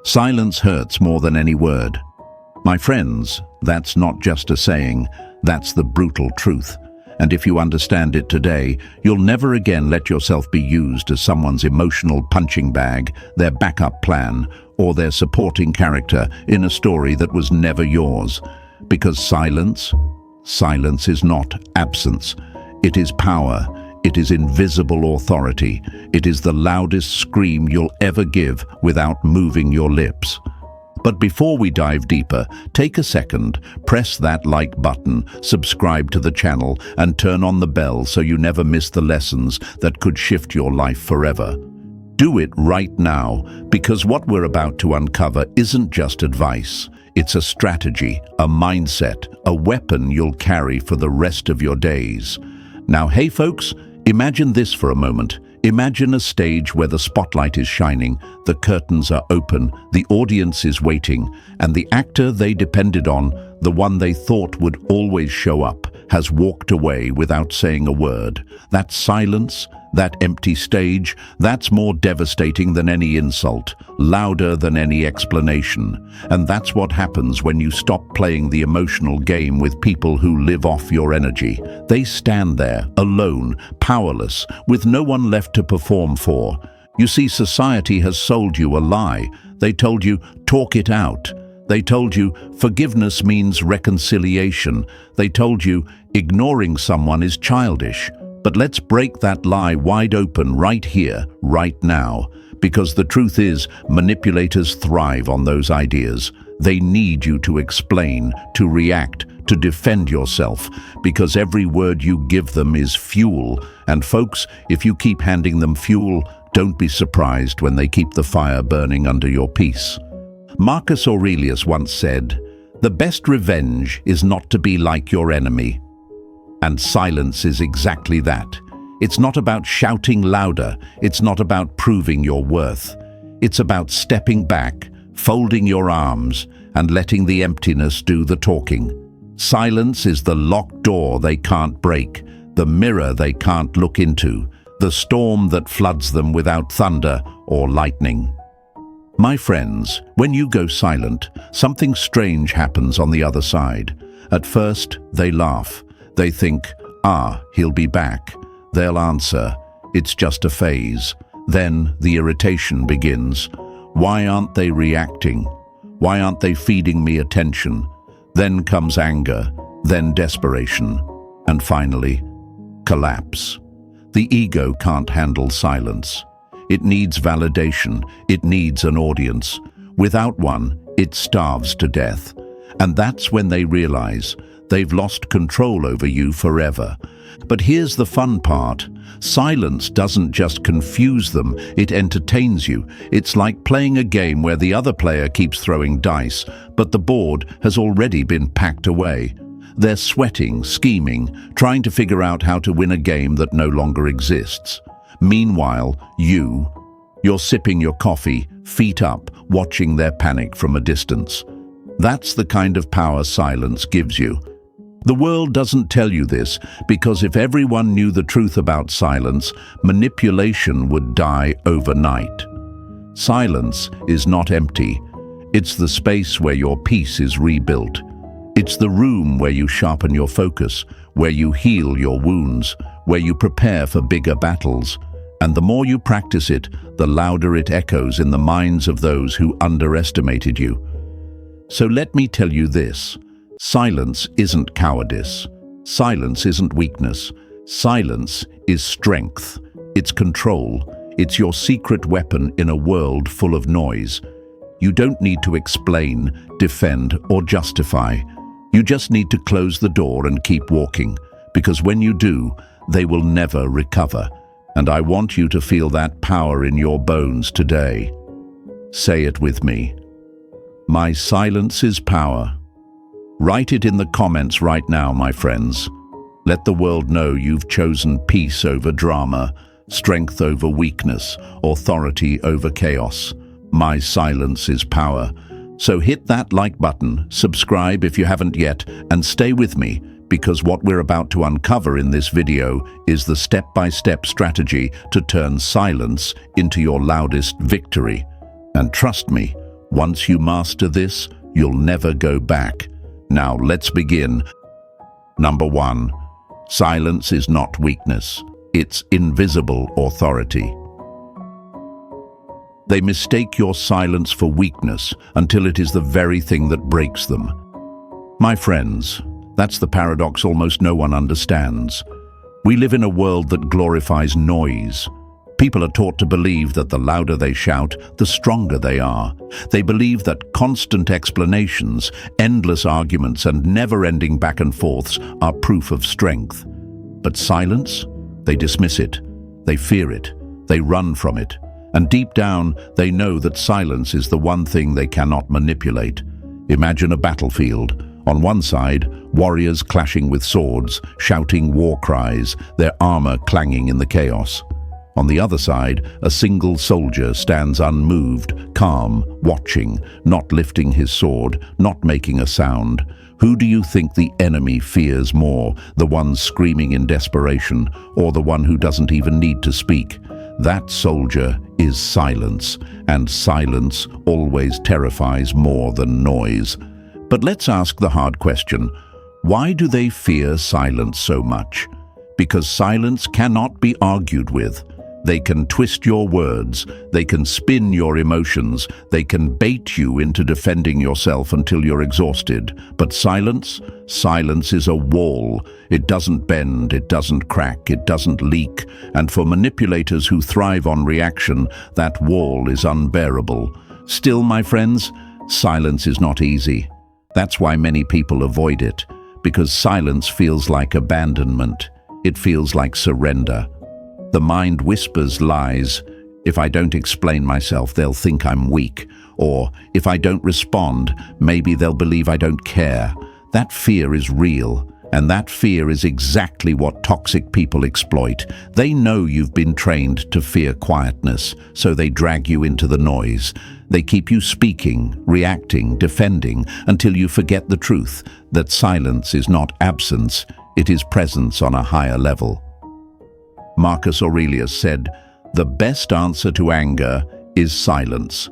Silence hurts more than any word. My friends, that's not just a saying, that's the brutal truth. And if you understand it today, you'll never again let yourself be used as someone's emotional punching bag, their backup plan, or their supporting character in a story that was never yours. Because silence is not absence. It is power. It is invisible authority. It is the loudest scream you'll ever give without moving your lips. But before we dive deeper, take a second, press that like button, subscribe to the channel, and turn on the bell so you never miss the lessons that could shift your life forever. Do it right now, because what we're about to uncover isn't just advice. It's a strategy, a mindset, a weapon you'll carry for the rest of your days. Now, hey folks, imagine this for a moment. Imagine a stage where the spotlight is shining, the curtains are open, the audience is waiting, and the actor they depended on, the one they thought would always show up, has walked away without saying a word. That silence, that empty stage, that's more devastating than any insult, louder than any explanation. And that's what happens when you stop playing the emotional game with people who live off your energy. They stand there, alone, powerless, with no one left to perform for. You see, society has sold you a lie. They told you, talk it out. They told you, forgiveness means reconciliation. They told you, ignoring someone is childish. But let's break that lie wide open right here, right now. Because the truth is, manipulators thrive on those ideas. They need you to explain, to react, to defend yourself, because every word you give them is fuel. And folks, if you keep handing them fuel, don't be surprised when they keep the fire burning under your peace. Marcus Aurelius once said, "The best revenge is not to be like your enemy." And silence is exactly that. It's not about shouting louder. It's not about proving your worth. It's about stepping back, folding your arms, and letting the emptiness do the talking. Silence is the locked door they can't break, the mirror they can't look into, the storm that floods them without thunder or lightning. My friends, when you go silent, something strange happens on the other side. At first, they laugh. They think, he'll be back. They'll answer, it's just a phase. Then the irritation begins. Why aren't they reacting? Why aren't they feeding me attention? Then comes anger, then desperation, and finally, collapse. The ego can't handle silence. It needs validation. It needs an audience. Without one, it starves to death. And that's when they realize they've lost control over you forever. But here's the fun part. Silence doesn't just confuse them, it entertains you. It's like playing a game where the other player keeps throwing dice, but the board has already been packed away. They're sweating, scheming, trying to figure out how to win a game that no longer exists. Meanwhile, you're sipping your coffee, feet up, watching their panic from a distance. That's the kind of power silence gives you. The world doesn't tell you this because if everyone knew the truth about silence, manipulation would die overnight. Silence is not empty. It's the space where your peace is rebuilt. It's the room where you sharpen your focus, where you heal your wounds, where you prepare for bigger battles. And the more you practice it, the louder it echoes in the minds of those who underestimated you. So let me tell you this. Silence isn't cowardice. Silence isn't weakness. Silence is strength. It's control. It's your secret weapon in a world full of noise. You don't need to explain, defend, or justify. You just need to close the door and keep walking, because when you do, they will never recover. And I want you to feel that power in your bones today. Say it with me. My silence is power. Write it in the comments right now, my friends. Let the world know you've chosen peace over drama, strength over weakness, authority over chaos. My silence is power. So hit that like button, subscribe if you haven't yet, and stay with me, because what we're about to uncover in this video is the step-by-step strategy to turn silence into your loudest victory. And trust me, Once you master this, you'll never go back. Now, let's begin. Number 1. Silence is not weakness. It's invisible authority. They mistake your silence for weakness until it is the very thing that breaks them. My friends, that's the paradox almost no one understands. We live in a world that glorifies noise. People are taught to believe that the louder they shout, the stronger they are. They believe that constant explanations, endless arguments, and never-ending back and forths are proof of strength. But silence? They dismiss it. They fear it. They run from it. And deep down, they know that silence is the one thing they cannot manipulate. Imagine a battlefield. On one side, warriors clashing with swords, shouting war cries, their armor clanging in the chaos. On the other side, a single soldier stands unmoved, calm, watching, not lifting his sword, not making a sound. Who do you think the enemy fears more, the one screaming in desperation, or the one who doesn't even need to speak? That soldier is silence, and silence always terrifies more than noise. But let's ask the hard question. Why do they fear silence so much? Because silence cannot be argued with. They can twist your words, they can spin your emotions, they can bait you into defending yourself until you're exhausted. But silence? Silence is a wall. It doesn't bend, it doesn't crack, it doesn't leak. And for manipulators who thrive on reaction, that wall is unbearable. Still, my friends, silence is not easy. That's why many people avoid it, because silence feels like abandonment. It feels like surrender. The mind whispers lies. If I don't explain myself, they'll think I'm weak. Or if I don't respond, maybe they'll believe I don't care. That fear is real, and that fear is exactly what toxic people exploit. They know you've been trained to fear quietness, so they drag you into the noise. They keep you speaking, reacting, defending, until you forget the truth, that silence is not absence, it is presence on a higher level. Marcus Aurelius said, "The best answer to anger is silence."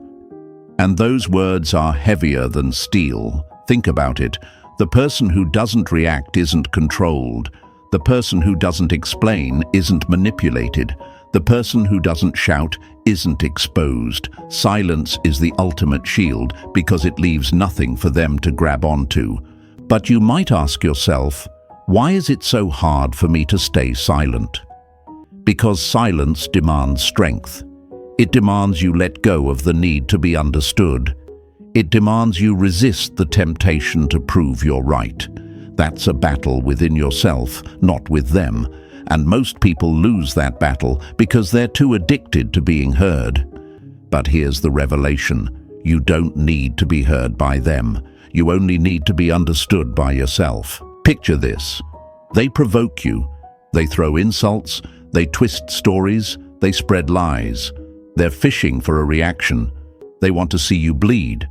And those words are heavier than steel. Think about it. The person who doesn't react isn't controlled. The person who doesn't explain isn't manipulated. The person who doesn't shout isn't exposed. Silence is the ultimate shield because it leaves nothing for them to grab onto. But you might ask yourself, why is it so hard for me to stay silent? Because silence demands strength. It demands you let go of the need to be understood. It demands you resist the temptation to prove you're right. That's a battle within yourself, not with them. And most people lose that battle because they're too addicted to being heard. But here's the revelation. You don't need to be heard by them. You only need to be understood by yourself. Picture this. They provoke you. They throw insults. They twist stories, they spread lies. They're fishing for a reaction. They want to see you bleed.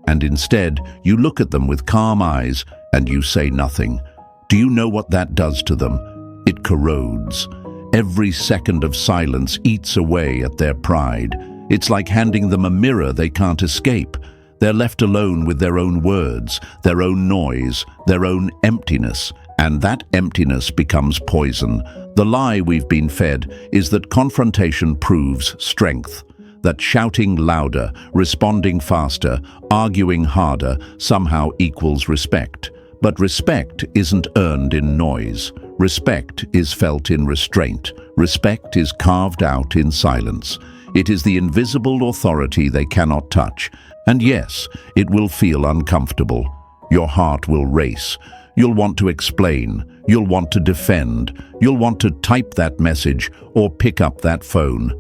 And instead, you look at them with calm eyes and you say nothing. Do you know what that does to them? It corrodes. Every second of silence eats away at their pride. It's like handing them a mirror they can't escape. They're left alone with their own words, their own noise, their own emptiness. And that emptiness becomes poison. The lie we've been fed is that confrontation proves strength, that shouting louder, responding faster, arguing harder somehow equals respect. But respect isn't earned in noise. Respect is felt in restraint. Respect is carved out in silence. It is the invisible authority they cannot touch. And yes, it will feel uncomfortable. Your heart will race. You'll want to explain, you'll want to defend, you'll want to type that message or pick up that phone.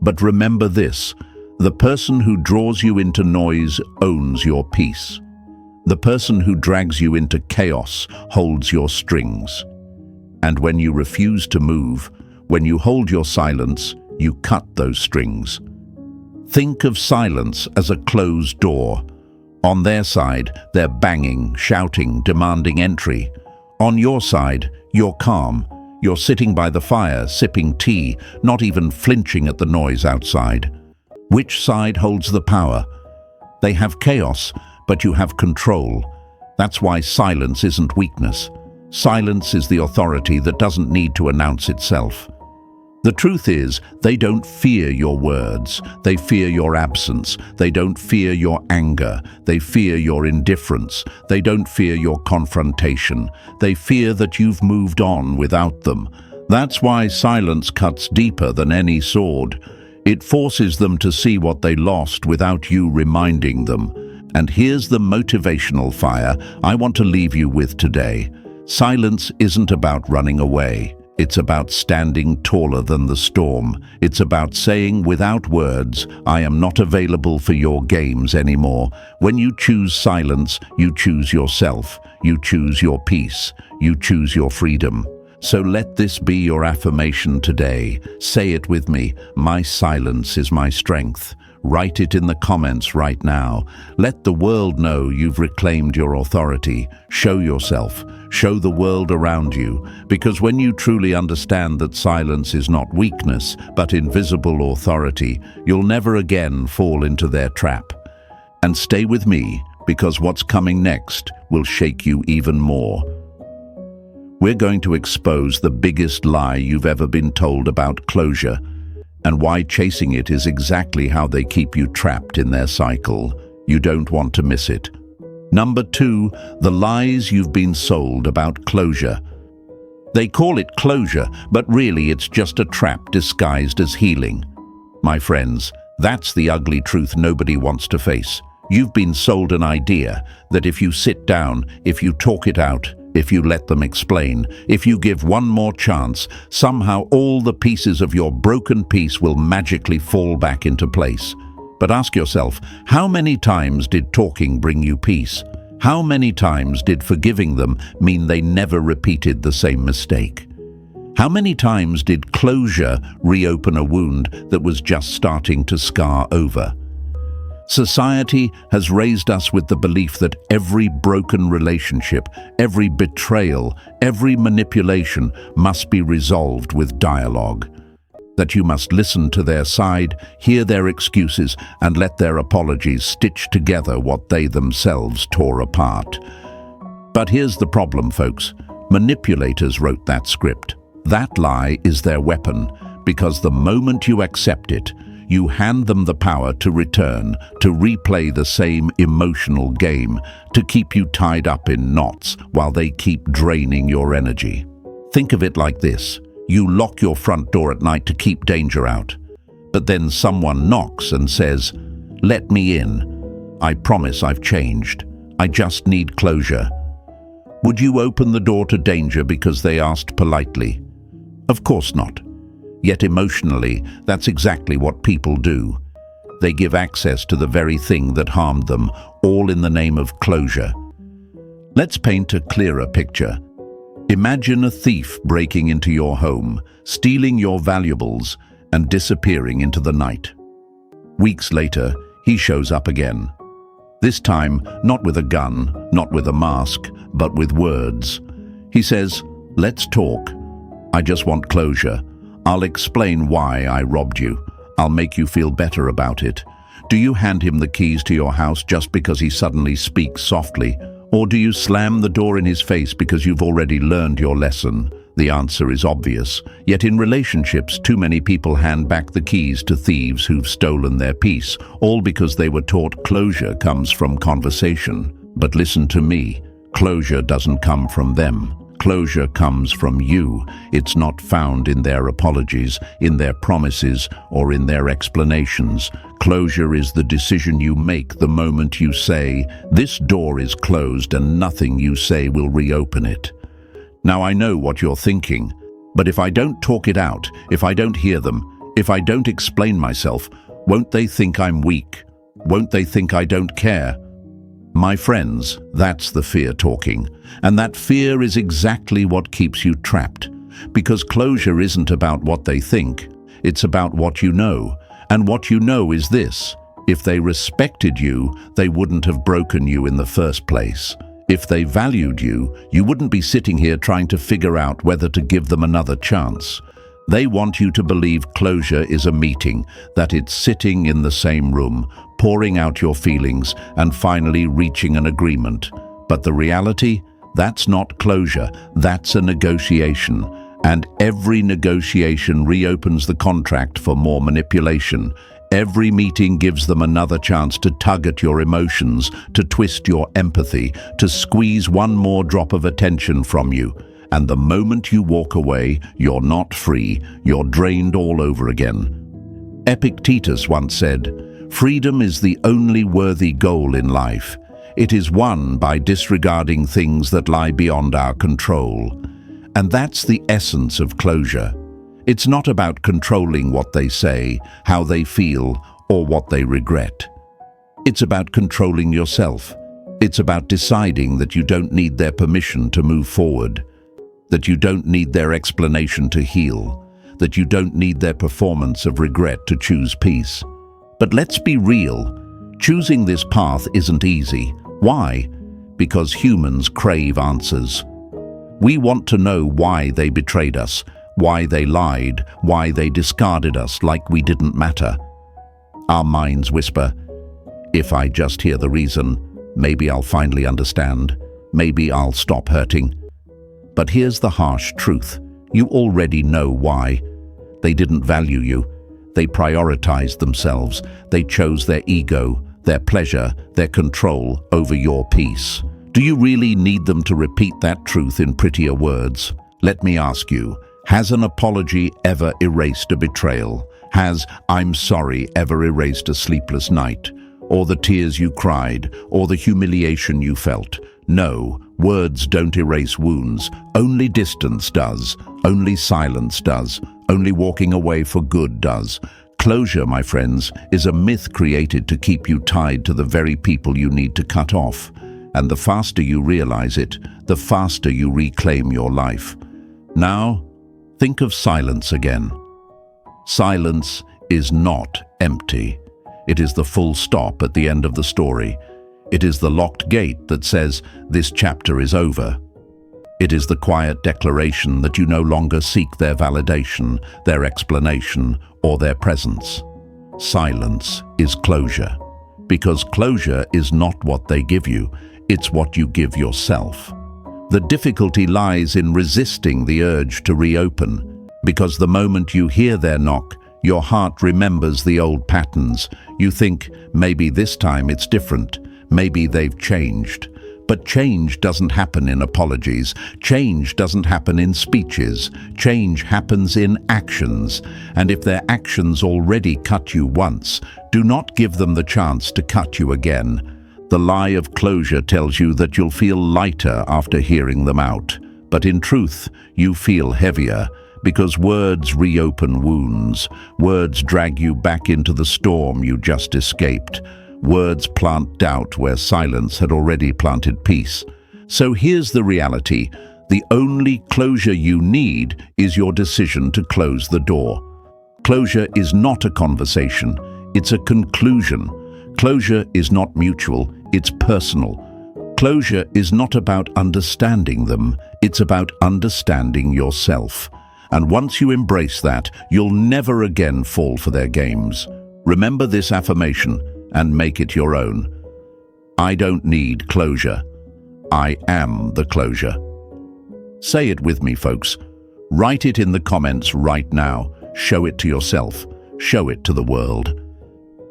But remember this, the person who draws you into noise owns your peace. The person who drags you into chaos holds your strings. And when you refuse to move, when you hold your silence, you cut those strings. Think of silence as a closed door. On their side, they're banging, shouting, demanding entry. On your side, you're calm. You're sitting by the fire, sipping tea, not even flinching at the noise outside. Which side holds the power? They have chaos, but you have control. That's why silence isn't weakness. Silence is the authority that doesn't need to announce itself. The truth is, they don't fear your words. They fear your absence. They don't fear your anger. They fear your indifference. They don't fear your confrontation. They fear that you've moved on without them. That's why silence cuts deeper than any sword. It forces them to see what they lost without you reminding them. And here's the motivational fire I want to leave you with today. Silence isn't about running away. It's about standing taller than the storm. It's about saying without words, I am not available for your games anymore. When you choose silence, you choose yourself. You choose your peace. You choose your freedom. So let this be your affirmation today. Say it with me. My silence is my strength. Write it in the comments right now. Let the world know you've reclaimed your authority. Show yourself. Show the world around you. Because when you truly understand that silence is not weakness, but invisible authority, you'll never again fall into their trap. And stay with me, because what's coming next will shake you even more. We're going to expose the biggest lie you've ever been told about closure, and why chasing it is exactly how they keep you trapped in their cycle. You don't want to miss it. Number 2, the lies you've been sold about closure. They call it closure, but really it's just a trap disguised as healing. My friends, that's the ugly truth nobody wants to face. You've been sold an idea that if you sit down, if you talk it out, if you let them explain, if you give one more chance, somehow all the pieces of your broken piece will magically fall back into place. But ask yourself, how many times did talking bring you peace? How many times did forgiving them mean they never repeated the same mistake? How many times did closure reopen a wound that was just starting to scar over? Society has raised us with the belief that every broken relationship, every betrayal, every manipulation must be resolved with dialogue. That you must listen to their side, hear their excuses, and let their apologies stitch together what they themselves tore apart. But here's the problem, folks. Manipulators wrote that script. That lie is their weapon, because the moment you accept it, you hand them the power to return, to replay the same emotional game, to keep you tied up in knots while they keep draining your energy. Think of it like this. You lock your front door at night to keep danger out. But then someone knocks and says, "Let me in. I promise I've changed. I just need closure." Would you open the door to danger because they asked politely? Of course not. Yet emotionally, that's exactly what people do. They give access to the very thing that harmed them, all in the name of closure. Let's paint a clearer picture. Imagine a thief breaking into your home, stealing your valuables, and disappearing into the night. Weeks later, he shows up again. This time, not with a gun, not with a mask, but with words. He says, "Let's talk. I just want closure. I'll explain why I robbed you. I'll make you feel better about it." Do you hand him the keys to your house just because he suddenly speaks softly? Or do you slam the door in his face because you've already learned your lesson? The answer is obvious. Yet in relationships, too many people hand back the keys to thieves who've stolen their peace, all because they were taught closure comes from conversation. But listen to me, closure doesn't come from them. Closure comes from you. It's not found in their apologies, in their promises, or in their explanations. Closure is the decision you make the moment you say, "This door is closed and nothing you say will reopen it." Now I know what you're thinking, but if I don't talk it out, if I don't hear them, if I don't explain myself, won't they think I'm weak? Won't they think I don't care? My friends, that's the fear talking. And that fear is exactly what keeps you trapped. Because closure isn't about what they think, it's about what you know. And what you know is this: if they respected you, they wouldn't have broken you in the first place. If they valued you, you wouldn't be sitting here trying to figure out whether to give them another chance. They want you to believe closure is a meeting, that it's sitting in the same room, pouring out your feelings, and finally reaching an agreement. But the reality? That's not closure, that's a negotiation. And every negotiation reopens the contract for more manipulation. Every meeting gives them another chance to tug at your emotions, to twist your empathy, to squeeze one more drop of attention from you. And the moment you walk away, you're not free, you're drained all over again. Epictetus once said, "Freedom is the only worthy goal in life. It is won by disregarding things that lie beyond our control." And that's the essence of closure. It's not about controlling what they say, how they feel, or what they regret. It's about controlling yourself. It's about deciding that you don't need their permission to move forward, that you don't need their explanation to heal, that you don't need their performance of regret to choose peace. But let's be real, choosing this path isn't easy. Why? Because humans crave answers. We want to know why they betrayed us, why they lied, why they discarded us like we didn't matter. Our minds whisper, if I just hear the reason, maybe I'll finally understand, maybe I'll stop hurting. But here's the harsh truth. You already know why. They didn't value you. They prioritized themselves. They chose their ego, their pleasure, their control over your peace. Do you really need them to repeat that truth in prettier words? Let me ask you, has an apology ever erased a betrayal? Has "I'm sorry" ever erased a sleepless night? Or the tears you cried? Or the humiliation you felt? No, words don't erase wounds. Only distance does. Only silence does. Only walking away for good does. Closure, my friends, is a myth created to keep you tied to the very people you need to cut off. And the faster you realize it, the faster you reclaim your life. Now, think of silence again. Silence is not empty. It is the full stop at the end of the story. It is the locked gate that says, this chapter is over. It is the quiet declaration that you no longer seek their validation, their explanation, or their presence. Silence is closure. Because closure is not what they give you, it's what you give yourself. The difficulty lies in resisting the urge to reopen, because the moment you hear their knock, your heart remembers the old patterns. You think, maybe this time it's different, maybe they've changed. But change doesn't happen in apologies. Change doesn't happen in speeches. Change happens in actions. And if their actions already cut you once, do not give them the chance to cut you again. The lie of closure tells you that you'll feel lighter after hearing them out. But in truth, you feel heavier, because words reopen wounds. Words drag you back into the storm you just escaped. Words plant doubt where silence had already planted peace. So here's the reality. The only closure you need is your decision to close the door. Closure is not a conversation, it's a conclusion. Closure is not mutual, it's personal. Closure is not about understanding them, it's about understanding yourself. And once you embrace that, you'll never again fall for their games. Remember this affirmation and make it your own. I don't need closure. I am the closure. Say it with me, folks. Write it in the comments right now. Show it to yourself. Show it to the world.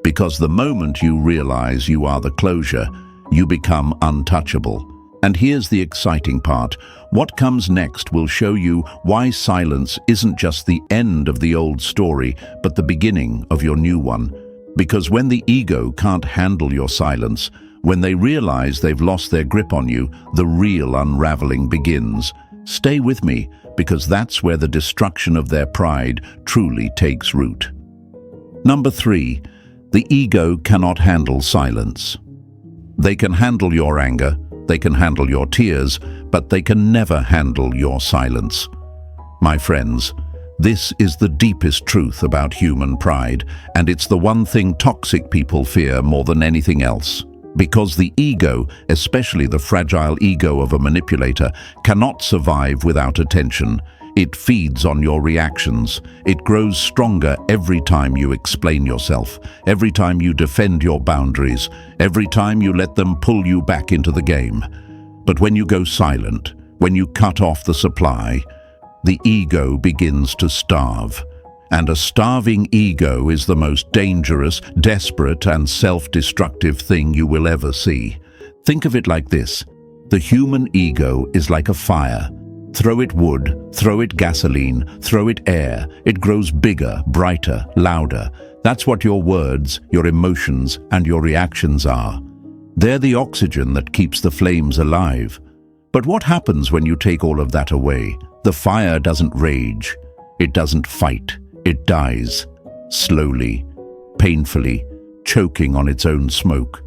Because the moment you realize you are the closure, you become untouchable. And here's the exciting part. What comes next will show you why silence isn't just the end of the old story, but the beginning of your new one. Because when the ego can't handle your silence, when they realize they've lost their grip on you, the real unraveling begins. Stay with me, because that's where the destruction of their pride truly takes root. Number 3, the ego cannot handle silence. They can handle your anger, they can handle your tears, but they can never handle your silence. My friends, this is the deepest truth about human pride, and it's the one thing toxic people fear more than anything else. Because the ego, especially the fragile ego of a manipulator, cannot survive without attention. It feeds on your reactions. It grows stronger every time you explain yourself, every time you defend your boundaries, every time you let them pull you back into the game. But when you go silent, when you cut off the supply, the ego begins to starve. And a starving ego is the most dangerous, desperate, and self-destructive thing you will ever see. Think of it like this. The human ego is like a fire. Throw it wood, throw it gasoline, throw it air. It grows bigger, brighter, louder. That's what your words, your emotions, and your reactions are. They're the oxygen that keeps the flames alive. But what happens when you take all of that away? The fire doesn't rage. It doesn't fight. It dies, slowly, painfully, choking on its own smoke.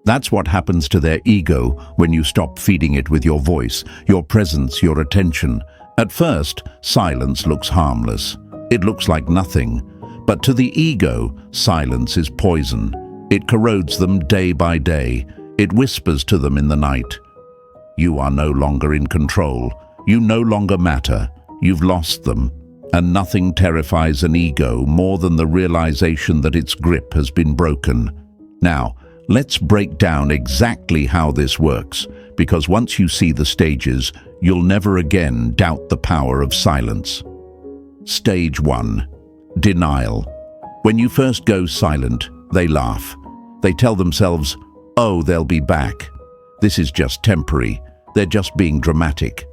That's what happens to their ego when you stop feeding it with your voice, your presence, your attention. At first, silence looks harmless. It looks like nothing. But to the ego, silence is poison. It corrodes them day by day. It whispers to them in the night. You are no longer in control. You no longer matter. You've lost them. And nothing terrifies an ego more than the realization that its grip has been broken. Now, let's break down exactly how this works, because once you see the stages, you'll never again doubt the power of silence. Stage 1. Denial. When you first go silent, they laugh. They tell themselves, oh, they'll be back. This is just temporary. They're just being dramatic.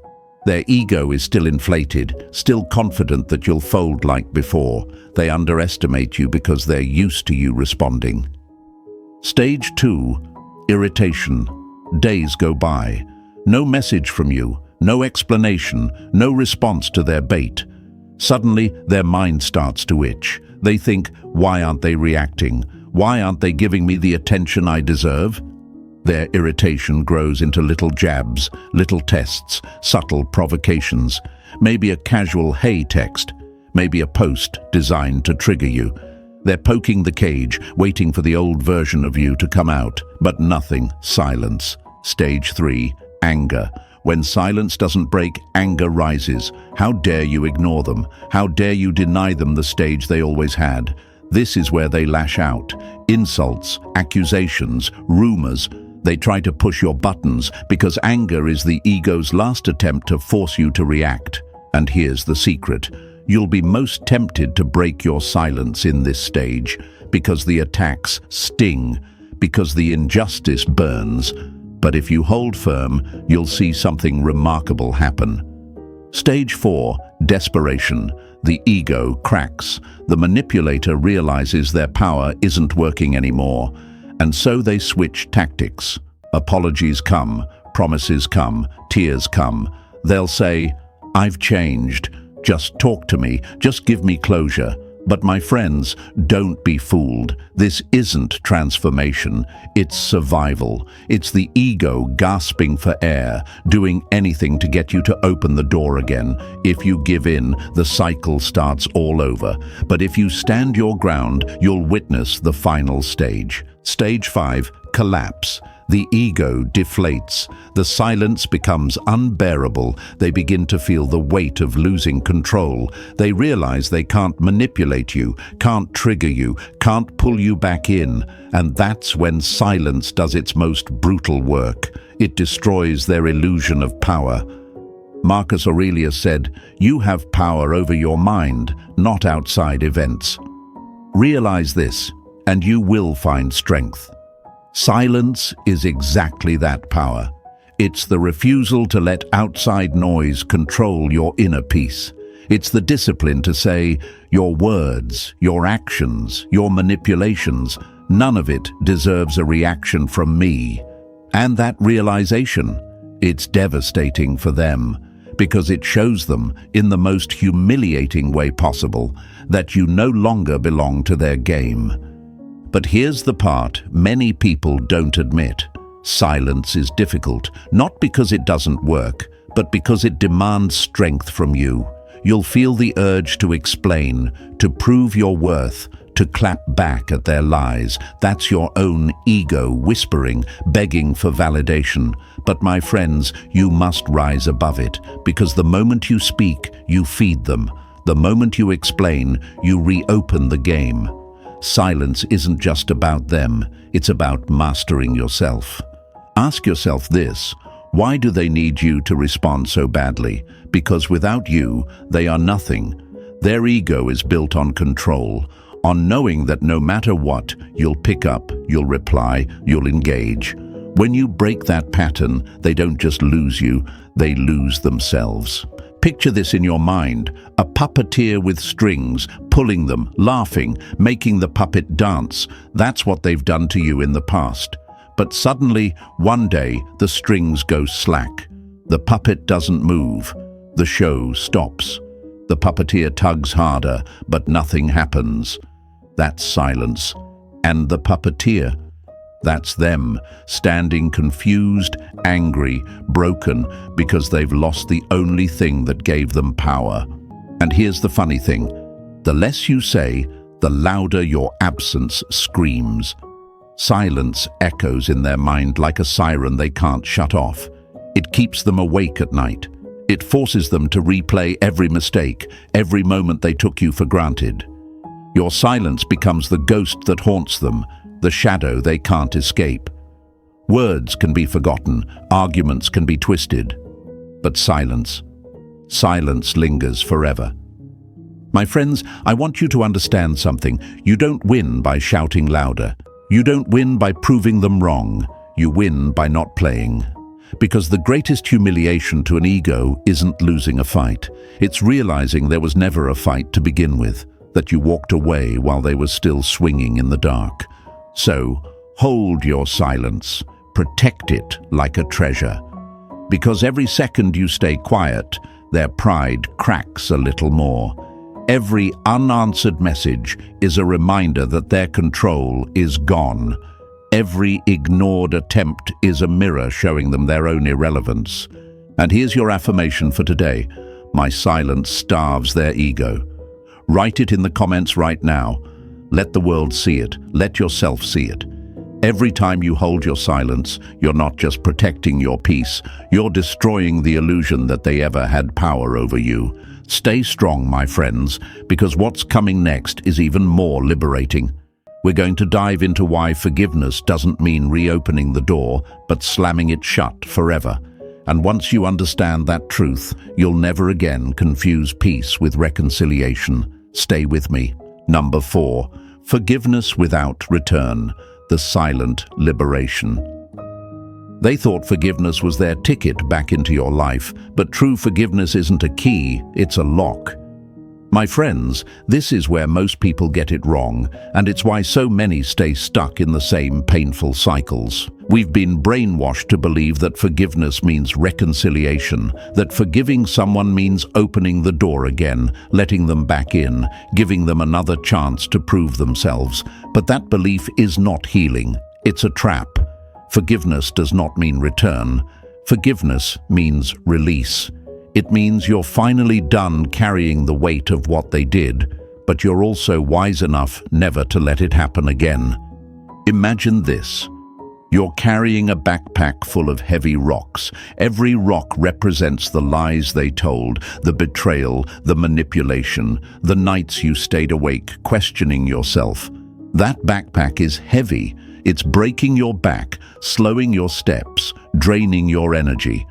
Their ego is still inflated, still confident that you'll fold like before. They underestimate you because they're used to you responding. Stage 2. Irritation. Days go by. No message from you, no explanation, no response to their bait. Suddenly, their mind starts to itch. They think, why aren't they reacting? Why aren't they giving me the attention I deserve? Their irritation grows into little jabs, little tests, subtle provocations. Maybe a casual "hey" text, maybe a post designed to trigger you. They're poking the cage, waiting for the old version of you to come out, but nothing. Silence. Stage 3. Anger. When silence doesn't break, anger rises. How dare you ignore them? How dare you deny them the stage they always had? This is where they lash out. Insults, accusations, rumors. They try to push your buttons because anger is the ego's last attempt to force you to react. And here's the secret. You'll be most tempted to break your silence in this stage because the attacks sting, because the injustice burns. But if you hold firm, you'll see something remarkable happen. Stage 4. Desperation. The ego cracks. The manipulator realizes their power isn't working anymore. And so they switch tactics. Apologies come, promises come, tears come. They'll say, I've changed. Just talk to me. Just give me closure. But my friends, don't be fooled. This isn't transformation. It's survival. It's the ego gasping for air, doing anything to get you to open the door again. If you give in, the cycle starts all over. But if you stand your ground, you'll witness the final stage. Stage 5. Collapse. The ego deflates. The silence becomes unbearable. They begin to feel the weight of losing control. They realize they can't manipulate you, can't trigger you, can't pull you back in. And that's when silence does its most brutal work. It destroys their illusion of power. Marcus Aurelius said, "You have power over your mind, not outside events." Realize this, and you will find strength. Silence is exactly that power. It's the refusal to let outside noise control your inner peace. It's the discipline to say, your words, your actions, your manipulations, none of it deserves a reaction from me. And that realization, it's devastating for them, because it shows them, in the most humiliating way possible, that you no longer belong to their game. But here's the part many people don't admit. Silence is difficult, not because it doesn't work, but because it demands strength from you. you'll feel the urge to explain, to prove your worth, to clap back at their lies. That's your own ego whispering, begging for validation. But my friends, you must rise above it, because the moment you speak, you feed them. The moment you explain, you reopen the game. Silence isn't just about them, it's about mastering yourself. Ask yourself this: why do they need you to respond so badly? Because without you, they are nothing. Their ego is built on control, on knowing that no matter what, you'll pick up, you'll reply, you'll engage. When you break that pattern, they don't just lose you, they lose themselves. Picture this in your mind: a puppeteer with strings, pulling them, laughing, making the puppet dance. That's what they've done to you in the past. But suddenly, one day, the strings go slack. The puppet doesn't move. The show stops. The puppeteer tugs harder, but nothing happens. That's silence. And the puppeteer? That's them, standing confused, angry, broken, because they've lost the only thing that gave them power. And here's the funny thing: the less you say, the louder your absence screams. Silence echoes in their mind like a siren they can't shut off. It keeps them awake at night. It forces them to replay every mistake, every moment they took you for granted. Your silence becomes the ghost that haunts them, the shadow they can't escape. Words can be forgotten, arguments can be twisted, but silence lingers forever. My friends, I want you to understand something. You don't win by shouting louder. You don't win by proving them wrong. You win by not playing. Because the greatest humiliation to an ego isn't losing a fight. It's realizing there was never a fight to begin with, that you walked away while they were still swinging in the dark. So, hold your silence. Protect it like a treasure. Because every second you stay quiet, their pride cracks a little more. Every unanswered message is a reminder that their control is gone. Every ignored attempt is a mirror showing them their own irrelevance. And here's your affirmation for today: my silence starves their ego. Write it in the comments right now. Let the world see it. Let yourself see it. Every time you hold your silence, you're not just protecting your peace, you're destroying the illusion that they ever had power over you. Stay strong, my friends, because what's coming next is even more liberating. We're going to dive into why forgiveness doesn't mean reopening the door, but slamming it shut forever. And once you understand that truth, you'll never again confuse peace with reconciliation. Stay with me. Number 4, forgiveness without return, the silent liberation. They thought forgiveness was their ticket back into your life, but true forgiveness isn't a key, it's a lock. My friends, this is where most people get it wrong, and it's why so many stay stuck in the same painful cycles. We've been brainwashed to believe that forgiveness means reconciliation, that forgiving someone means opening the door again, letting them back in, giving them another chance to prove themselves. But that belief is not healing, it's a trap. Forgiveness does not mean return. Forgiveness means release. It means you're finally done carrying the weight of what they did, but you're also wise enough never to let it happen again. Imagine this. You're carrying a backpack full of heavy rocks. Every rock represents the lies they told, the betrayal, the manipulation, the nights you stayed awake questioning yourself. That backpack is heavy. It's breaking your back, slowing your steps, draining your energy.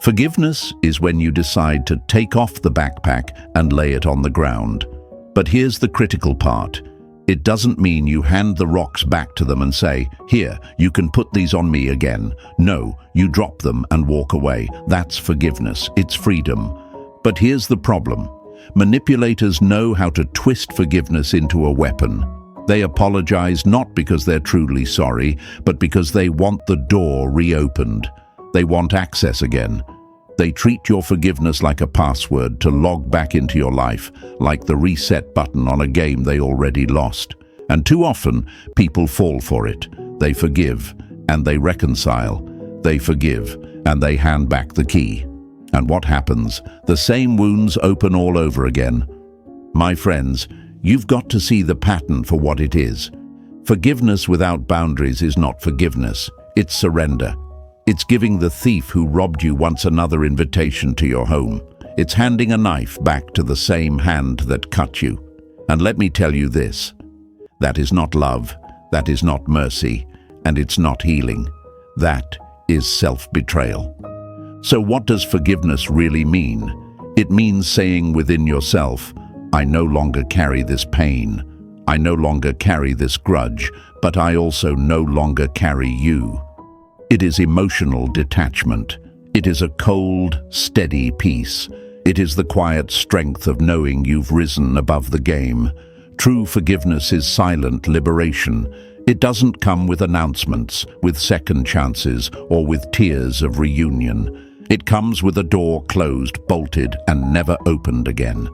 Forgiveness is when you decide to take off the backpack and lay it on the ground. But here's the critical part. It doesn't mean you hand the rocks back to them and say, "Here, you can put these on me again." No, you drop them and walk away. That's forgiveness. It's freedom. But here's the problem. Manipulators know how to twist forgiveness into a weapon. They apologize not because they're truly sorry, but because they want the door reopened. They want access again. They treat your forgiveness like a password to log back into your life, like the reset button on a game they already lost. And too often, people fall for it. They forgive, and they reconcile. They forgive, and they hand back the key. And what happens? The same wounds open all over again. My friends, you've got to see the pattern for what it is. Forgiveness without boundaries is not forgiveness, it's surrender. It's giving the thief who robbed you once another invitation to your home. It's handing a knife back to the same hand that cut you. And let me tell you this, that is not love, that is not mercy, and it's not healing. That is self-betrayal. So what does forgiveness really mean? It means saying within yourself, I no longer carry this pain. I no longer carry this grudge, but I also no longer carry you. It is emotional detachment. It is a cold, steady peace. It is the quiet strength of knowing you've risen above the game. True forgiveness is silent liberation. It doesn't come with announcements, with second chances, or with tears of reunion. It comes with a door closed, bolted, and never opened again.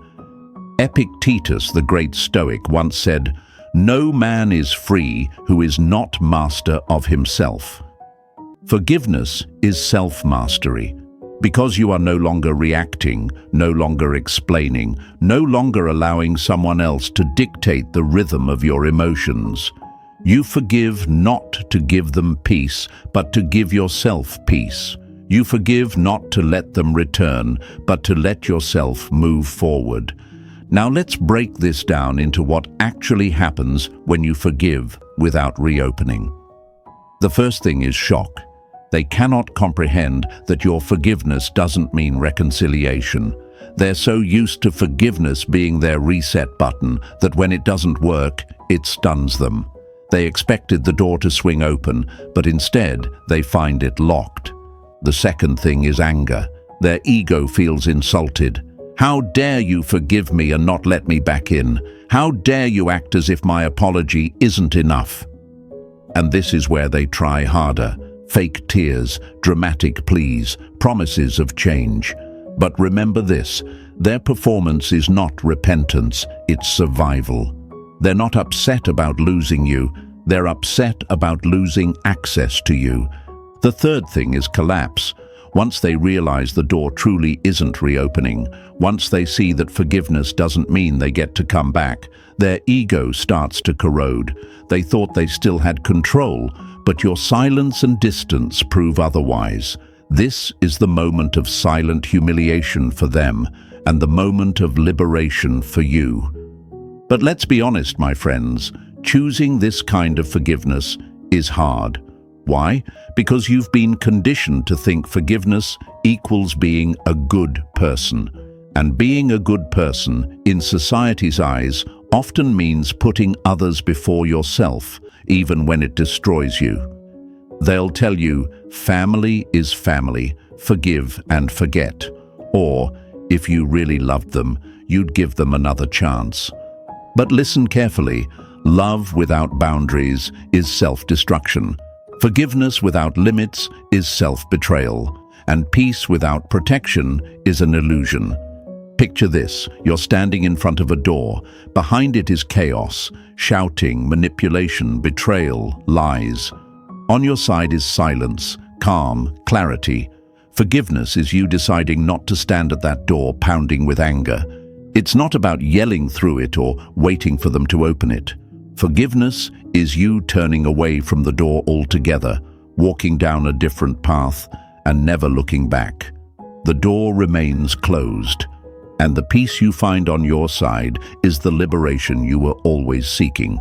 Epictetus, the great Stoic, once said, "No man is free who is not master of himself." Forgiveness is self-mastery. Because you are no longer reacting, no longer explaining, no longer allowing someone else to dictate the rhythm of your emotions. You forgive not to give them peace, but to give yourself peace. You forgive not to let them return, but to let yourself move forward. Now let's break this down into what actually happens when you forgive without reopening. The first thing is shock. They cannot comprehend that your forgiveness doesn't mean reconciliation. They're so used to forgiveness being their reset button that when it doesn't work, it stuns them. They expected the door to swing open, but instead they find it locked. The second thing is anger. Their ego feels insulted. How dare you forgive me and not let me back in? How dare you act as if my apology isn't enough? And this is where they try harder. Fake tears, dramatic pleas, promises of change. But remember this, their performance is not repentance, it's survival. They're not upset about losing you, they're upset about losing access to you. The third thing is collapse. Once they realize the door truly isn't reopening, once they see that forgiveness doesn't mean they get to come back, their ego starts to corrode. They thought they still had control, but your silence and distance prove otherwise. This is the moment of silent humiliation for them, and the moment of liberation for you. But let's be honest, my friends, choosing this kind of forgiveness is hard. Why? Because you've been conditioned to think forgiveness equals being a good person. And being a good person, in society's eyes, often means putting others before yourself, even when it destroys you. They'll tell you, family is family, forgive and forget. Or, if you really loved them, you'd give them another chance. But listen carefully, love without boundaries is self-destruction. Forgiveness without limits is self-betrayal. And peace without protection is an illusion. Picture this, you're standing in front of a door. Behind it is chaos, shouting, manipulation, betrayal, lies. On your side is silence, calm, clarity. Forgiveness is you deciding not to stand at that door pounding with anger. It's not about yelling through it or waiting for them to open it. Forgiveness is you turning away from the door altogether, walking down a different path and never looking back. The door remains closed. And the peace you find on your side is the liberation you were always seeking.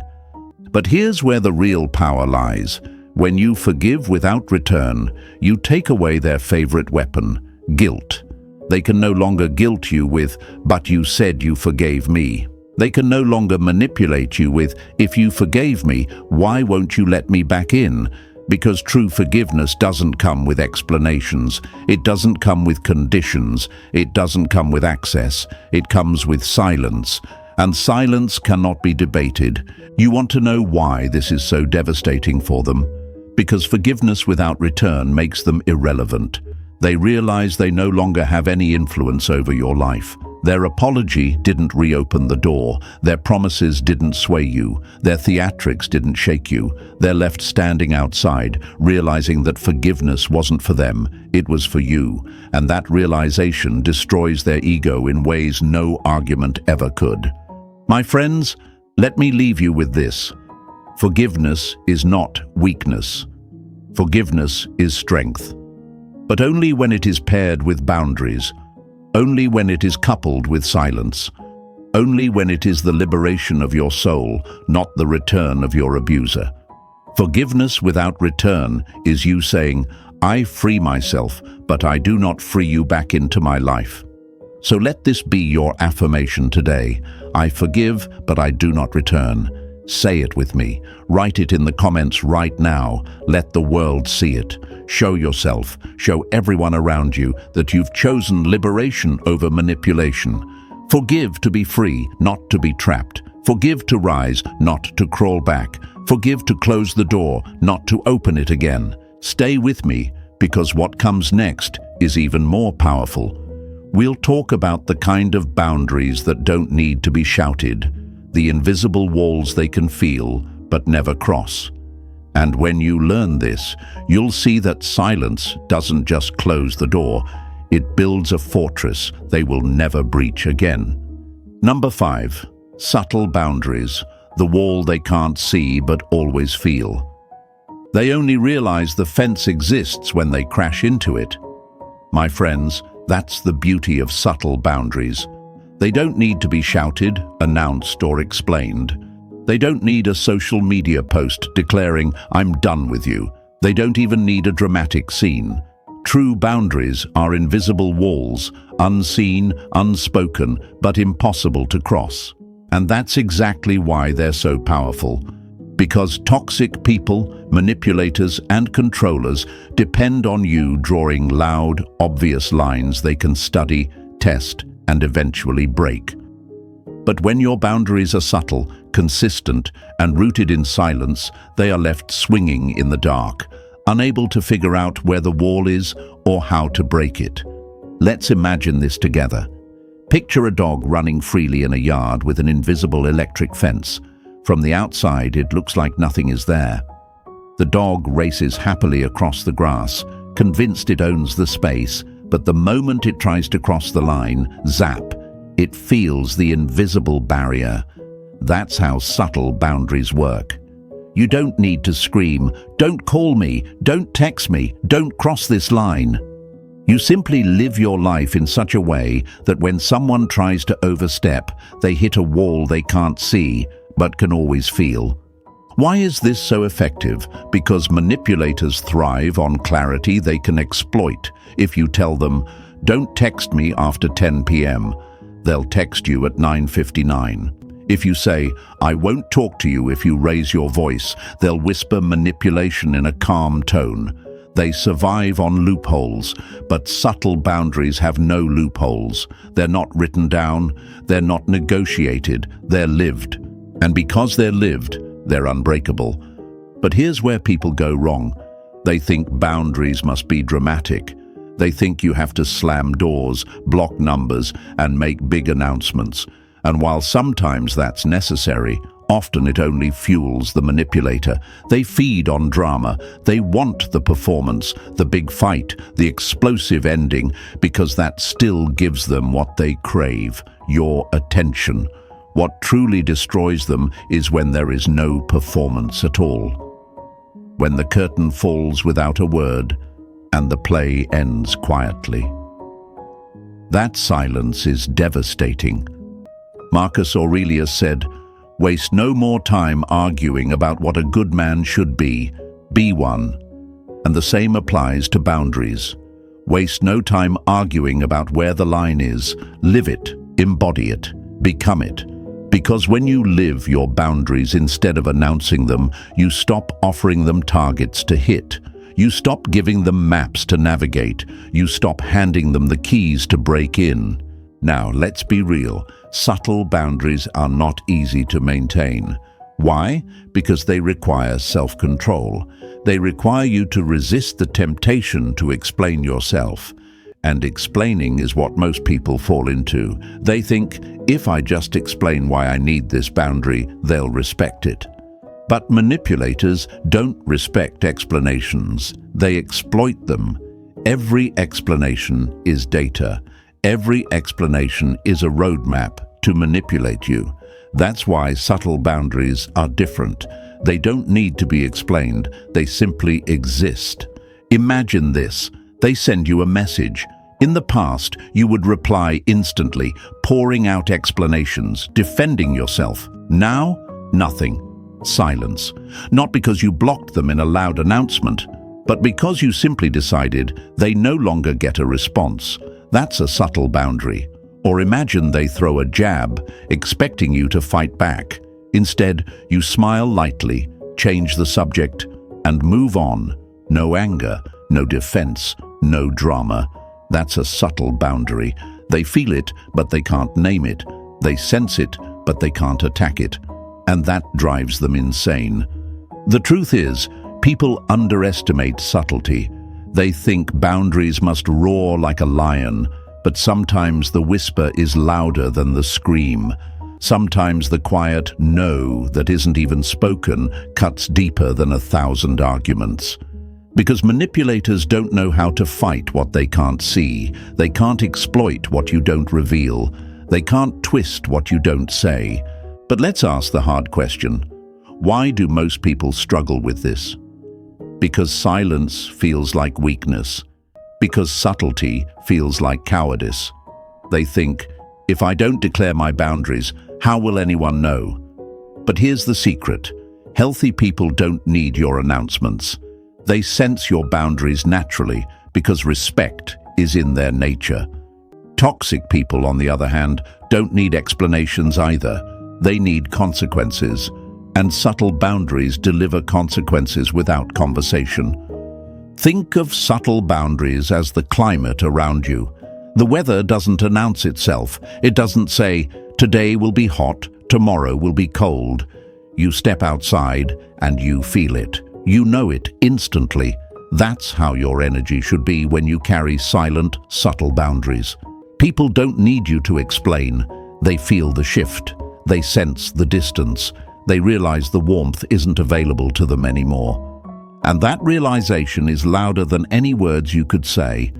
But here's where the real power lies. When you forgive without return, you take away their favorite weapon, guilt. They can no longer guilt you with, "But you said you forgave me." They can no longer manipulate you with, "If you forgave me, why won't you let me back in?" Because true forgiveness doesn't come with explanations. It doesn't come with conditions. It doesn't come with access. It comes with silence. And silence cannot be debated. You want to know why this is so devastating for them? Because forgiveness without return makes them irrelevant. They realize they no longer have any influence over your life. Their apology didn't reopen the door, their promises didn't sway you, their theatrics didn't shake you. They're left standing outside, realizing that forgiveness wasn't for them, it was for you, and that realization destroys their ego in ways no argument ever could. My friends, let me leave you with this. Forgiveness is not weakness. Forgiveness is strength. But only when it is paired with boundaries. Only when it is coupled with silence. Only when it is the liberation of your soul, not the return of your abuser. Forgiveness without return is you saying, I free myself, but I do not free you back into my life. So let this be your affirmation today. I forgive, but I do not return. Say it with me. Write it in the comments right now. Let the world see it. Show yourself, show everyone around you that you've chosen liberation over manipulation. Forgive to be free, not to be trapped. Forgive to rise, not to crawl back. Forgive to close the door, not to open it again. Stay with me, because what comes next is even more powerful. We'll talk about the kind of boundaries that don't need to be shouted, the invisible walls they can feel but never cross. And when you learn this, you'll see that silence doesn't just close the door, it builds a fortress they will never breach again. Number 5. Subtle boundaries, the wall they can't see but always feel. They only realize the fence exists when they crash into it. My friends, that's the beauty of subtle boundaries. They don't need to be shouted, announced, or explained. They don't need a social media post declaring, I'm done with you. They don't even need a dramatic scene. True boundaries are invisible walls, unseen, unspoken, but impossible to cross. And that's exactly why they're so powerful. Because toxic people, manipulators, and controllers depend on you drawing loud, obvious lines they can study, test, and eventually break. But when your boundaries are subtle, consistent, and rooted in silence, they are left swinging in the dark, unable to figure out where the wall is or how to break it. Let's imagine this together. Picture a dog running freely in a yard with an invisible electric fence. From the outside, it looks like nothing is there. The dog races happily across the grass, convinced it owns the space, but the moment it tries to cross the line, zap, it feels the invisible barrier. That's how subtle boundaries work. You don't need to scream, don't call me, don't text me, don't cross this line. You simply live your life in such a way that when someone tries to overstep, they hit a wall they can't see, but can always feel. Why is this so effective? Because manipulators thrive on clarity they can exploit. If you tell them, don't text me after 10 p.m., they'll text you at 9:59. If you say, I won't talk to you if you raise your voice, they'll whisper manipulation in a calm tone. They survive on loopholes, but subtle boundaries have no loopholes. They're not written down, they're not negotiated, they're lived. And because they're lived, they're unbreakable. But here's where people go wrong. They think boundaries must be dramatic. They think you have to slam doors, block numbers, and make big announcements. And while sometimes that's necessary, often it only fuels the manipulator. They feed on drama. They want the performance, the big fight, the explosive ending, because that still gives them what they crave, your attention. What truly destroys them is when there is no performance at all. When the curtain falls without a word and the play ends quietly. That silence is devastating. Marcus Aurelius said, waste no more time arguing about what a good man should be one. And the same applies to boundaries. Waste no time arguing about where the line is. Live it, embody it, become it. Because when you live your boundaries instead of announcing them, you stop offering them targets to hit. You stop giving them maps to navigate. You stop handing them the keys to break in. Now, let's be real. Subtle boundaries are not easy to maintain. Why? Because they require self-control. They require you to resist the temptation to explain yourself. And explaining is what most people fall into. They think, if I just explain why I need this boundary, they'll respect it. But manipulators don't respect explanations. They exploit them. Every explanation is data. Every explanation is a roadmap to manipulate you. That's why subtle boundaries are different. They don't need to be explained. They simply exist. Imagine this. They send you a message. In the past, you would reply instantly, pouring out explanations, defending yourself. Now, nothing. Silence. Not because you blocked them in a loud announcement, but because you simply decided they no longer get a response. That's a subtle boundary. Or imagine they throw a jab, expecting you to fight back. Instead, you smile lightly, change the subject, and move on. No anger, no defense, no drama. That's a subtle boundary. They feel it, but they can't name it. They sense it, but they can't attack it. And that drives them insane. The truth is, people underestimate subtlety. They think boundaries must roar like a lion, but sometimes the whisper is louder than the scream. Sometimes the quiet no that isn't even spoken cuts deeper than 1,000 arguments. Because manipulators don't know how to fight what they can't see. They can't exploit what you don't reveal. They can't twist what you don't say. But let's ask the hard question. Why do most people struggle with this? Because silence feels like weakness. Because subtlety feels like cowardice. They think, if I don't declare my boundaries, how will anyone know? But here's the secret. Healthy people don't need your announcements. They sense your boundaries naturally because respect is in their nature. Toxic people, on the other hand, don't need explanations either. They need consequences, and subtle boundaries deliver consequences without conversation. Think of subtle boundaries as the climate around you. The weather doesn't announce itself. It doesn't say, today will be hot, tomorrow will be cold. You step outside and you feel it. You know it instantly. That's how your energy should be when you carry silent, subtle boundaries. People don't need you to explain. They feel the shift. They sense the distance. They realize the warmth isn't available to them anymore. And that realization is louder than any words you could say.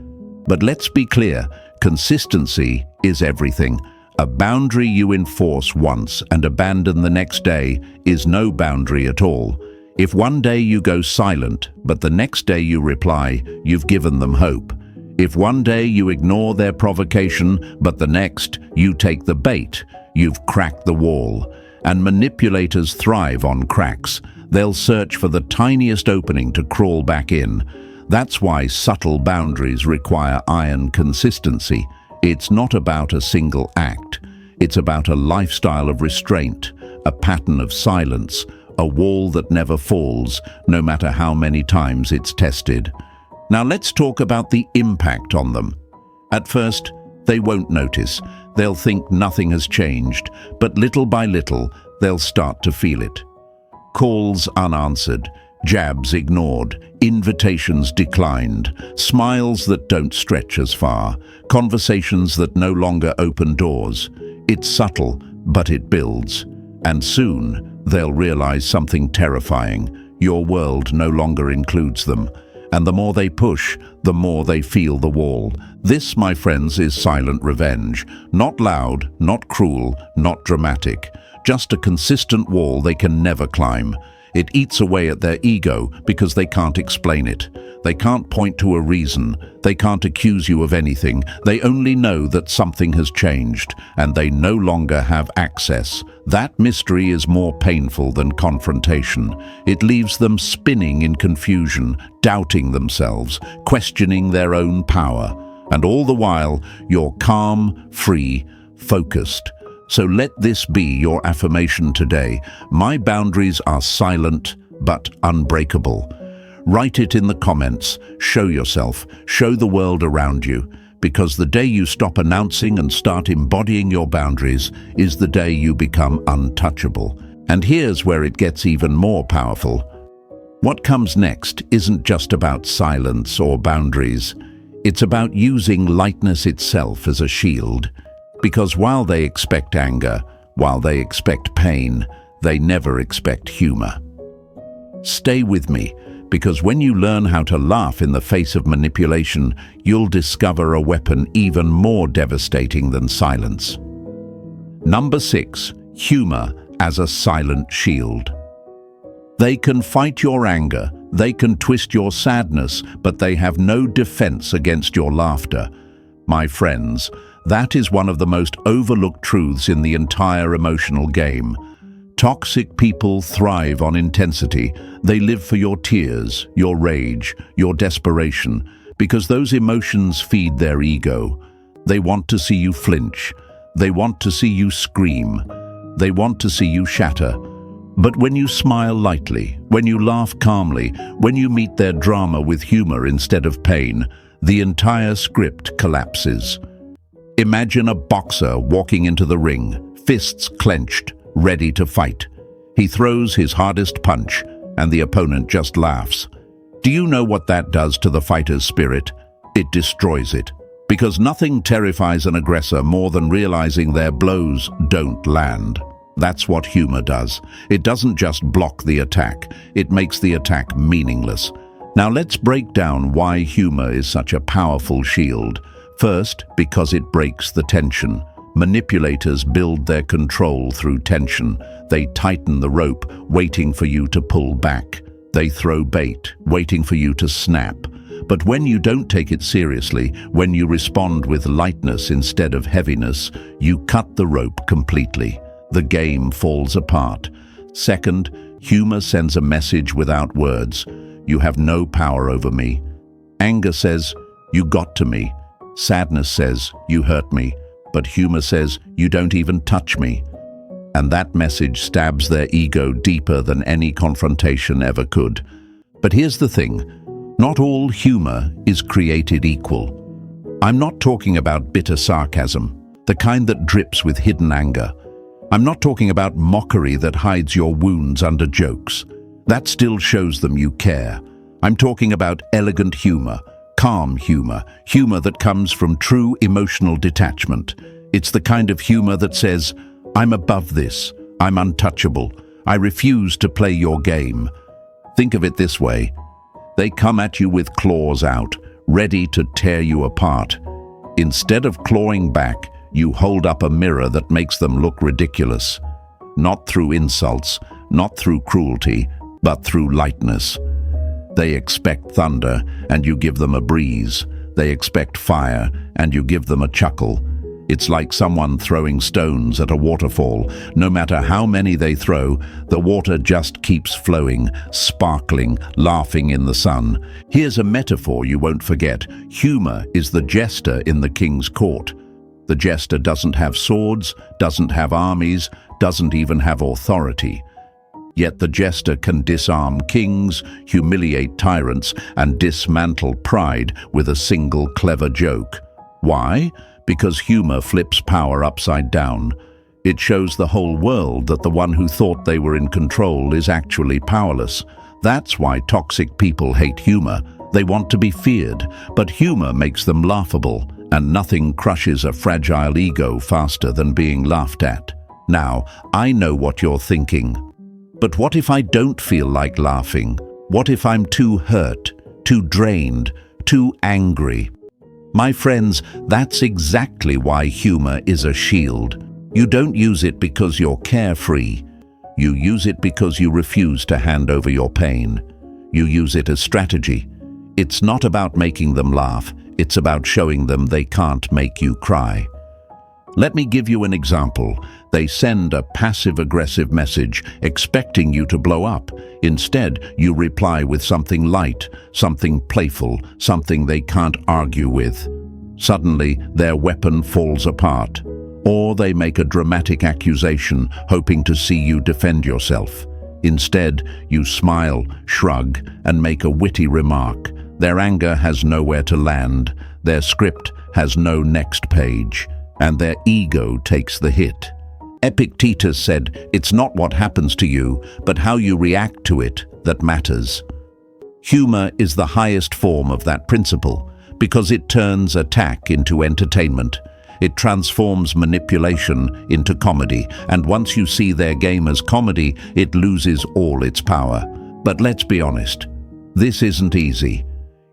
But let's be clear, consistency is everything. A boundary you enforce once and abandon the next day is no boundary at all. If one day you go silent, but the next day you reply, you've given them hope. If one day you ignore their provocation, but the next you take the bait, you've cracked the wall. And manipulators thrive on cracks. They'll search for the tiniest opening to crawl back in. That's why subtle boundaries require iron consistency. It's not about a single act. It's about a lifestyle of restraint, a pattern of silence, a wall that never falls, no matter how many times it's tested. Now let's talk about the impact on them. At first, they won't notice. They'll think nothing has changed, but little by little, they'll start to feel it. Calls unanswered, jabs ignored, invitations declined, smiles that don't stretch as far, conversations that no longer open doors. It's subtle, but it builds. And soon, they'll realize something terrifying. Your world no longer includes them. And the more they push, the more they feel the wall. This, my friends, is silent revenge. Not loud, not cruel, not dramatic. Just a consistent wall they can never climb. It eats away at their ego because they can't explain it. They can't point to a reason. They can't accuse you of anything. They only know that something has changed, and they no longer have access. That mystery is more painful than confrontation. It leaves them spinning in confusion, doubting themselves, questioning their own power. And all the while, you're calm, free, focused. So let this be your affirmation today. My boundaries are silent, but unbreakable. Write it in the comments. Show yourself. Show the world around you. Because the day you stop announcing and start embodying your boundaries is the day you become untouchable. And here's where it gets even more powerful. What comes next isn't just about silence or boundaries. It's about using lightness itself as a shield, because while they expect anger, while they expect pain, they never expect humor. Stay with me, because when you learn how to laugh in the face of manipulation, you'll discover a weapon even more devastating than silence. Number 6. Humor as a silent shield. They can fight your anger, they can twist your sadness, but they have no defense against your laughter. My friends, that is one of the most overlooked truths in the entire emotional game. Toxic people thrive on intensity. They live for your tears, your rage, your desperation, because those emotions feed their ego. They want to see you flinch. They want to see you scream. They want to see you shatter. But when you smile lightly, when you laugh calmly, when you meet their drama with humor instead of pain, the entire script collapses. Imagine a boxer walking into the ring, fists clenched, ready to fight. He throws his hardest punch, and the opponent just laughs. Do you know what that does to the fighter's spirit? It destroys it. Because nothing terrifies an aggressor more than realizing their blows don't land. That's what humor does. It doesn't just block the attack, it makes the attack meaningless. Now let's break down why humor is such a powerful shield. First, because it breaks the tension. Manipulators build their control through tension. They tighten the rope, waiting for you to pull back. They throw bait, waiting for you to snap. But when you don't take it seriously, when you respond with lightness instead of heaviness, you cut the rope completely. The game falls apart. Second, humor sends a message without words. You have no power over me. Anger says, you got to me. Sadness says, you hurt me. But humor says, you don't even touch me. And that message stabs their ego deeper than any confrontation ever could. But here's the thing, not all humor is created equal. I'm not talking about bitter sarcasm, the kind that drips with hidden anger. I'm not talking about mockery that hides your wounds under jokes. That still shows them you care. I'm talking about elegant humor, calm humor, humor that comes from true emotional detachment. It's the kind of humor that says, I'm above this, I'm untouchable, I refuse to play your game. Think of it this way. They come at you with claws out, ready to tear you apart. Instead of clawing back, you hold up a mirror that makes them look ridiculous. Not through insults, not through cruelty, but through lightness. They expect thunder, and you give them a breeze. They expect fire, and you give them a chuckle. It's like someone throwing stones at a waterfall. No matter how many they throw, the water just keeps flowing, sparkling, laughing in the sun. Here's a metaphor you won't forget. Humor is the jester in the king's court. The jester doesn't have swords, doesn't have armies, doesn't even have authority. Yet the jester can disarm kings, humiliate tyrants, and dismantle pride with a single clever joke. Why? Because humor flips power upside down. It shows the whole world that the one who thought they were in control is actually powerless. That's why toxic people hate humor. They want to be feared, but humor makes them laughable. And nothing crushes a fragile ego faster than being laughed at. Now, I know what you're thinking. But what if I don't feel like laughing? What if I'm too hurt, too drained, too angry? My friends, that's exactly why humor is a shield. You don't use it because you're carefree. You use it because you refuse to hand over your pain. You use it as strategy. It's not about making them laugh. It's about showing them they can't make you cry. Let me give you an example. They send a passive-aggressive message expecting you to blow up. Instead, you reply with something light, something playful, something they can't argue with. Suddenly, their weapon falls apart. Or they make a dramatic accusation, hoping to see you defend yourself. Instead, you smile, shrug, and make a witty remark. Their anger has nowhere to land, their script has no next page, and their ego takes the hit. Epictetus said, "It's not what happens to you, but how you react to it that matters." Humor is the highest form of that principle, because it turns attack into entertainment. It transforms manipulation into comedy, and once you see their game as comedy, it loses all its power. But let's be honest, this isn't easy.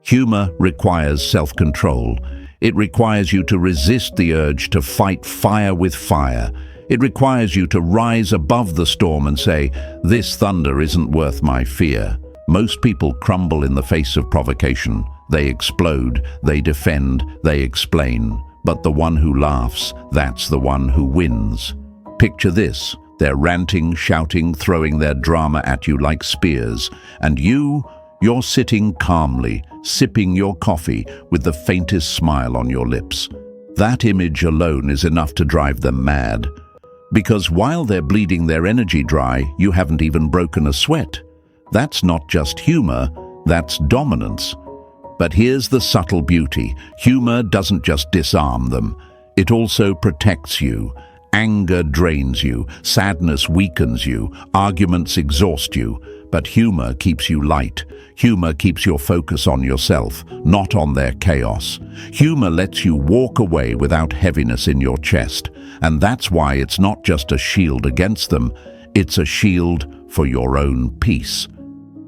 Humor requires self-control. It requires you to resist the urge to fight fire with fire. It requires you to rise above the storm and say, "This thunder isn't worth my fear." Most people crumble in the face of provocation. They explode, they defend, they explain. But the one who laughs, that's the one who wins. Picture this. They're ranting, shouting, throwing their drama at you like spears. And you're sitting calmly, sipping your coffee with the faintest smile on your lips. That image alone is enough to drive them mad. Because while they're bleeding their energy dry, you haven't even broken a sweat. That's not just humor, that's dominance. But here's the subtle beauty. Humor doesn't just disarm them. It also protects you. Anger drains you. Sadness weakens you. Arguments exhaust you. But humor keeps you light. Humor keeps your focus on yourself, not on their chaos. Humor lets you walk away without heaviness in your chest. And that's why it's not just a shield against them. It's a shield for your own peace.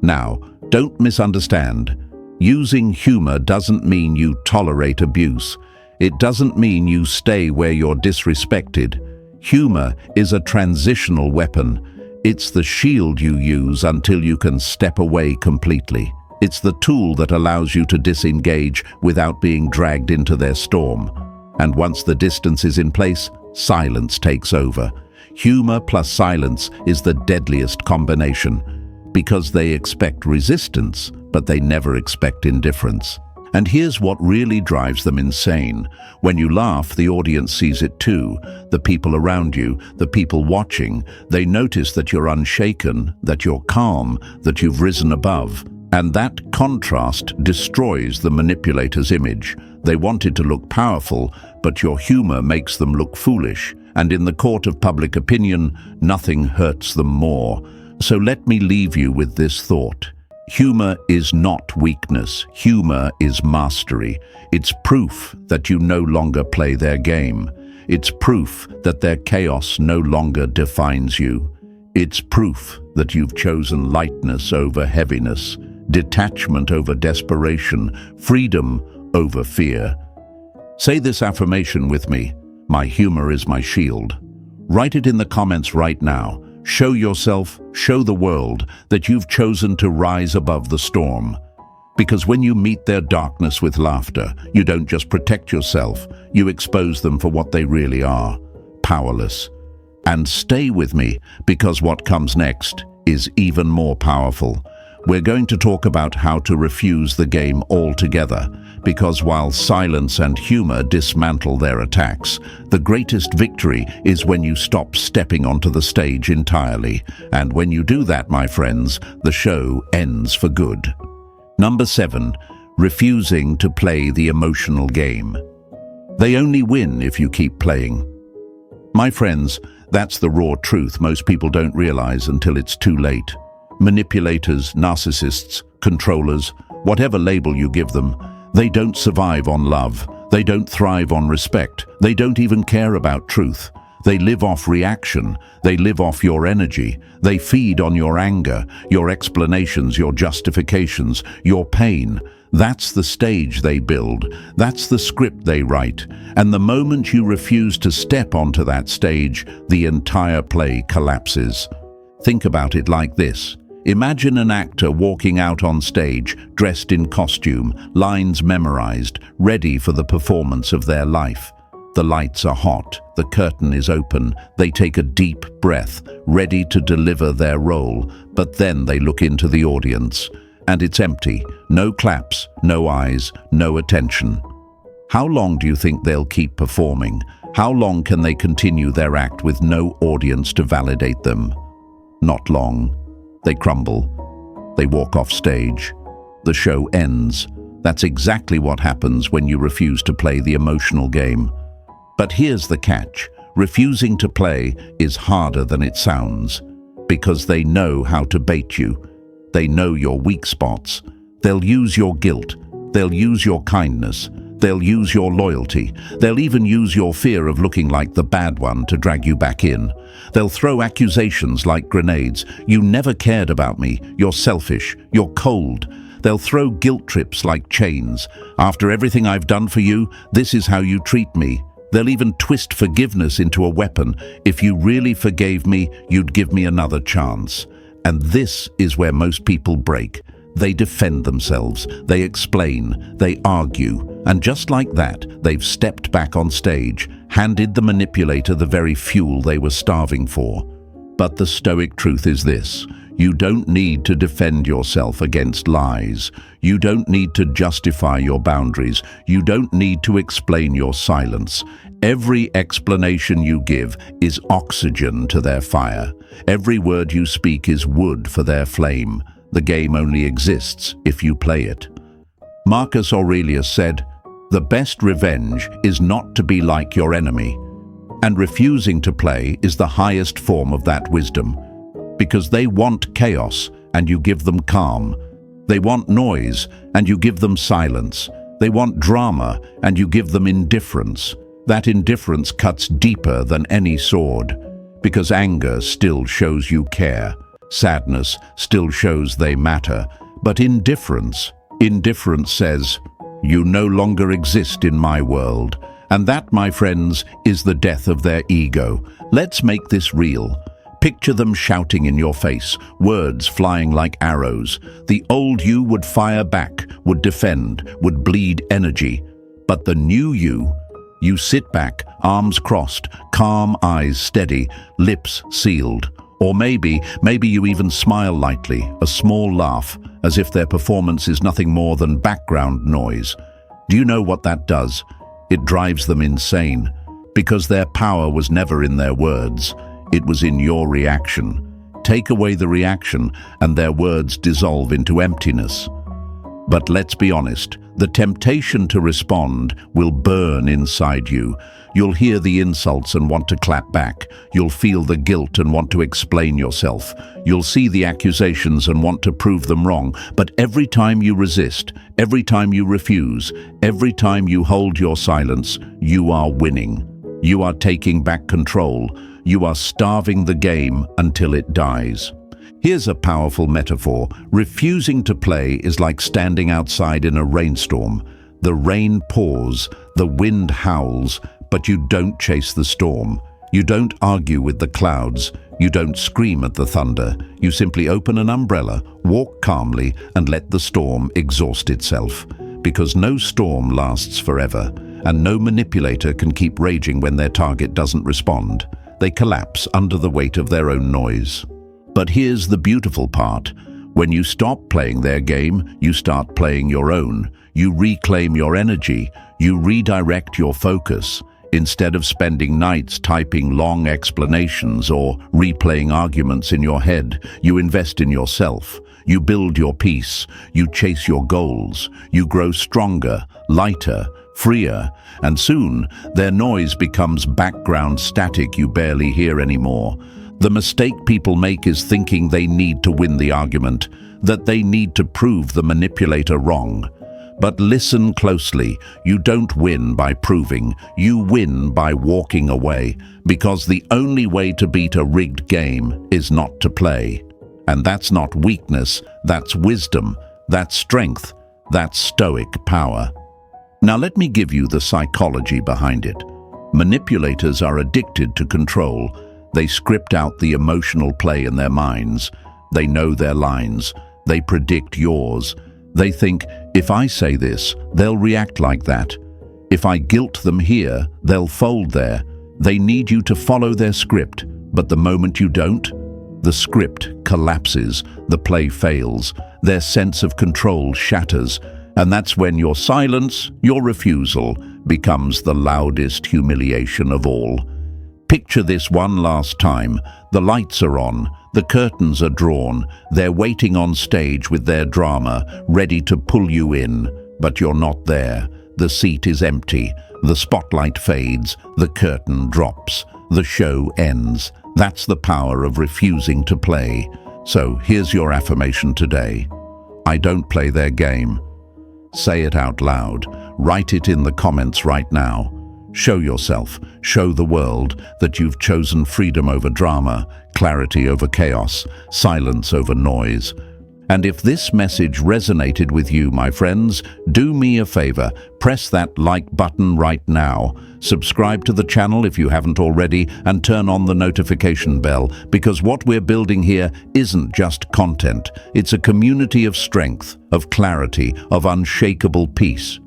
Now, don't misunderstand. Using humor doesn't mean you tolerate abuse. It doesn't mean you stay where you're disrespected. Humor is a transitional weapon. It's the shield you use until you can step away completely. It's the tool that allows you to disengage without being dragged into their storm. And once the distance is in place, silence takes over. Humor plus silence is the deadliest combination, because they expect resistance, but they never expect indifference. And here's what really drives them insane. When you laugh, the audience sees it too. The people around you, the people watching, they notice that you're unshaken, that you're calm, that you've risen above. And that contrast destroys the manipulator's image. They wanted to look powerful, but your humor makes them look foolish. And in the court of public opinion, nothing hurts them more. So let me leave you with this thought. Humor is not weakness. Humor is mastery. It's proof that you no longer play their game. It's proof that their chaos no longer defines you. It's proof that you've chosen lightness over heaviness, detachment over desperation, freedom over fear. Say this affirmation with me. My humor is my shield. Write it in the comments right now. Show yourself, show the world that you've chosen to rise above the storm. Because when you meet their darkness with laughter, you don't just protect yourself, you expose them for what they really are, powerless. And stay with me, because what comes next is even more powerful. We're going to talk about how to refuse the game altogether, because while silence and humor dismantle their attacks, the greatest victory is when you stop stepping onto the stage entirely. And when you do that, my friends, the show ends for good. Number 7, refusing to play the emotional game. They only win if you keep playing. My friends, that's the raw truth most people don't realize until it's too late. Manipulators, narcissists, controllers, whatever label you give them, they don't survive on love. They don't thrive on respect. They don't even care about truth. They live off reaction. They live off your energy. They feed on your anger, your explanations, your justifications, your pain. That's the stage they build. That's the script they write. And the moment you refuse to step onto that stage, the entire play collapses. Think about it like this. Imagine an actor walking out on stage, dressed in costume, lines memorized, ready for the performance of their life. The lights are hot, the curtain is open, they take a deep breath, ready to deliver their role, but then they look into the audience, and it's empty. No claps, no eyes, no attention. How long do you think they'll keep performing? How long can they continue their act with no audience to validate them? Not long. They crumble. They walk off stage. The show ends. That's exactly what happens when you refuse to play the emotional game. But here's the catch. Refusing to play is harder than it sounds, because they know how to bait you. They know your weak spots. They'll use your guilt, They'll use your kindness. They'll use your loyalty. They'll even use your fear of looking like the bad one to drag you back in. They'll throw accusations like grenades. You never cared about me. You're selfish. You're cold. They'll throw guilt trips like chains. After everything I've done for you, this is how you treat me. They'll even twist forgiveness into a weapon. If you really forgave me, you'd give me another chance. And this is where most people break. They defend themselves, they explain, they argue, and just like that, they've stepped back on stage, handed the manipulator the very fuel they were starving for. But the Stoic truth is this: you don't need to defend yourself against lies. You don't need to justify your boundaries. You don't need to explain your silence. Every explanation you give is oxygen to their fire. Every word you speak is wood for their flame. The game only exists if you play it. Marcus Aurelius said, "The best revenge is not to be like your enemy." And refusing to play is the highest form of that wisdom. Because they want chaos and you give them calm. They want noise and you give them silence. They want drama and you give them indifference. That indifference cuts deeper than any sword. Because anger still shows you care. Sadness still shows they matter, but indifference says, "You no longer exist in my world." And that, my friends, is the death of their ego. Let's make this real. Picture them shouting in your face, words flying like arrows. The old you would fire back, would defend, would bleed energy. But the new you sit back, arms crossed, calm, eyes steady, lips sealed. Or maybe you even smile lightly, a small laugh, as if their performance is nothing more than background noise. Do you know what that does? It drives them insane, because their power was never in their words. It was in your reaction. Take away the reaction, and their words dissolve into emptiness. But let's be honest, the temptation to respond will burn inside you. You'll hear the insults and want to clap back. You'll feel the guilt and want to explain yourself. You'll see the accusations and want to prove them wrong. But every time you resist, every time you refuse, every time you hold your silence, you are winning. You are taking back control. You are starving the game until it dies. Here's a powerful metaphor. Refusing to play is like standing outside in a rainstorm. The rain pours, the wind howls, but you don't chase the storm. You don't argue with the clouds. You don't scream at the thunder. You simply open an umbrella, walk calmly, and let the storm exhaust itself. Because no storm lasts forever, and no manipulator can keep raging when their target doesn't respond. They collapse under the weight of their own noise. But here's the beautiful part. When you stop playing their game, you start playing your own. You reclaim your energy. You redirect your focus. Instead of spending nights typing long explanations or replaying arguments in your head, you invest in yourself. You build your peace. You chase your goals. You grow stronger, lighter, freer, and soon their noise becomes background static you barely hear anymore. The mistake people make is thinking they need to win the argument, that they need to prove the manipulator wrong. But listen closely. You don't win by proving. You win by walking away, because the only way to beat a rigged game is not to play. And that's not weakness, that's wisdom, that's strength, that's Stoic power. Now let me give you the psychology behind it. Manipulators are addicted to control. They script out the emotional play in their minds. They know their lines. They predict yours. They think, if I say this, they'll react like that. If I guilt them here, they'll fold there. They need you to follow their script, but the moment you don't, the script collapses, the play fails, their sense of control shatters, and that's when your silence, your refusal, becomes the loudest humiliation of all. Picture this one last time. The lights are on, the curtains are drawn, they're waiting on stage with their drama, ready to pull you in, but you're not there. The seat is empty, the spotlight fades, the curtain drops, the show ends. That's the power of refusing to play. So here's your affirmation today. I don't play their game. Say it out loud. Write it in the comments right now. Show yourself, show the world that you've chosen freedom over drama, clarity over chaos, silence over noise. And if this message resonated with you, my friends, do me a favor, press that like button right now. Subscribe to the channel if you haven't already, and turn on the notification bell, because what we're building here isn't just content. It's a community of strength, of clarity, of unshakable peace.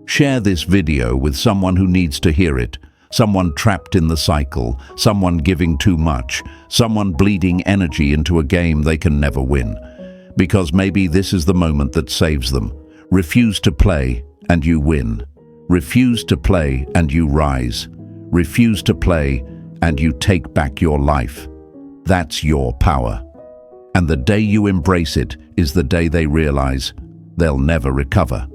Share this video with someone who needs to hear it. Someone trapped in the cycle, someone giving too much, someone bleeding energy into a game they can never win. Because maybe this is the moment that saves them. Refuse to play and you win. Refuse to play and you rise. Refuse to play and you take back your life. That's your power. And the day you embrace it is the day they realize they'll never recover.